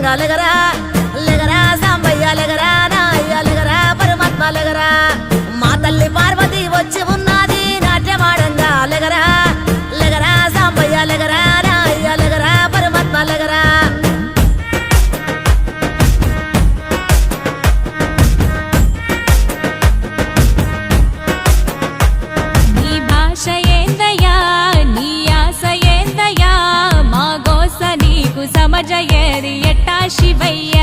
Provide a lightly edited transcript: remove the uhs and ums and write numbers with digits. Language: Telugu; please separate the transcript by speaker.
Speaker 1: మాడంగా లెగరా లెగరా సాంబయ్య లెగరా నాయ్య లెగరా పరమాత్మ లెగరా మా తల్లి పార్వతి వచ్చి ఉన్నది నాట్యమాడంగా లెగరా లెగరా సాంబయ్య లెగరా నాయ్య లెగరా పరమాత్మ లెగరా
Speaker 2: నీ భాష ఏందయ్యా నీ ఆశ ఏందయ్యా మా గోస నీకు సమజయేది ఎట్టా శివయ్య